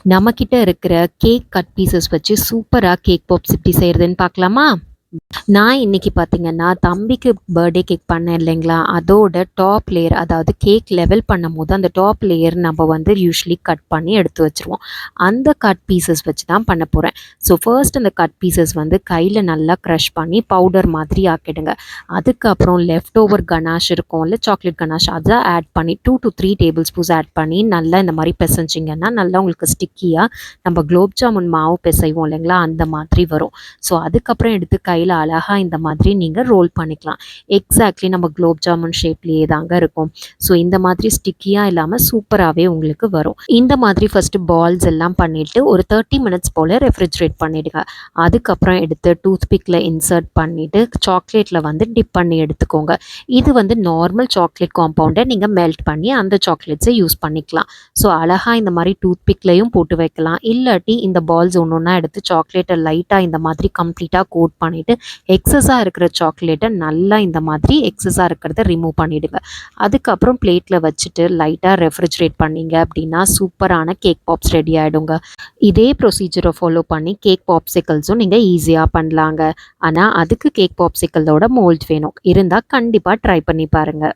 நம்மகிட்ட இருக்கிற cake cut pieces வச்சு சூப்பரா கேக் பாப்ஸ் எப்படி செய்யறதுன்னு பார்க்கலாமா? நான் இன்னைக்கு பார்த்தீங்கன்னா, தம்பிக்கு பர்த்டே கேக் பண்ணேன் இல்லைங்களா? அதோட டாப் லேயர் அதாவது கேக் லெவல் பண்ணும்போது அந்த டாப் லேயர் நம்ம வந்து யூசுவலி கட் பண்ணி எடுத்து வச்சுருவோம். அந்த கட் பீசஸ் வச்சு தான் பண்ண போறேன். ஸோ ஃபர்ஸ்ட் அந்த கட் பீசஸ் வந்து கையில நல்லா க்ரஷ் பண்ணி பவுடர் மாதிரி ஆக்கிடுங்க. அதுக்கப்புறம் லெஃப்ட் ஓவர் கனாஷ் இருக்கும்ல, சாக்லேட் கனாஷ் அத ஆட் பண்ணி 2 to 3 டேபிள் ஸ்பூன்ஸ் ஆட் பண்ணி நல்லா இந்த மாரி பெசஞ்சிங்கன்னா, நல்லா உங்களுக்கு ஸ்டிக்கியா நம்ம குலோப் ஜாமுன் மாவு பிசைவோம் இல்லைங்களா? அந்த மாதிரி வரும். ஸோ அதுக்கப்புறம் எடுத்து கையில அழகா இந்த மாதிரி நீங்கள் ரோல் பண்ணிக்கலாம். எக்ஸாக்ட்லி நம்ம குலோப் ஜாமுன் ஷேப்லேயே தாங்க இருக்கும். ஸோ இந்த மாதிரி ஸ்டிக்கியாக இல்லாமல் சூப்பராகவே உங்களுக்கு வரும். இந்த மாதிரி ஃபஸ்ட்டு பால்ஸ் எல்லாம் பண்ணிவிட்டு ஒரு 30 மினிட்ஸ் போல் ரெஃப்ரிஜரேட் பண்ணிவிடுங்க. அதுக்கப்புறம் எடுத்து டூத்பிக்கில் இன்சர்ட் பண்ணிவிட்டு சாக்லேட்டில் வந்து டிப் பண்ணி எடுத்துக்கோங்க. இது வந்து நார்மல் சாக்லேட் காம்பவுண்டை நீங்கள் மெல்ட் பண்ணி அந்த சாக்லேட்ஸை யூஸ் பண்ணிக்கலாம். ஸோ அழகாக இந்த மாதிரி டூத்பிக்லையும் போட்டு வைக்கலாம். இல்லாட்டி இந்த பால்ஸ் ஒன்று ஒன்றா எடுத்து சாக்லேட்டை லைட்டாக இந்த மாதிரி கம்ப்ளீட்டாக கோட் பண்ணிவிட்டு எக்ஸஸாக இருக்கிற சாக்லேட்டை நல்லா இந்த மாதிரி எக்ஸஸாக இருக்கிறத ரிமூவ் பண்ணிவிடுங்க. அதுக்கப்புறம் பிளேட்டில் வச்சுட்டு லைட்டாக ரெஃப்ரிஜரேட் பண்ணிங்க அப்படின்னா சூப்பரான கேக் பாப்ஸ் ரெடி ஆகிடுங்க. இதே ப்ரொசீஜரை ஃபாலோ பண்ணி கேக் பாப்சிக்கல்ஸும் நீங்கள் ஈஸியாக பண்ணலாங்க. ஆனால் அதுக்கு கேக் பாப்சிக்கலோட மோல்ட் வேணும். இருந்தால் கண்டிப்பாக ட்ரை பண்ணி பாருங்கள்.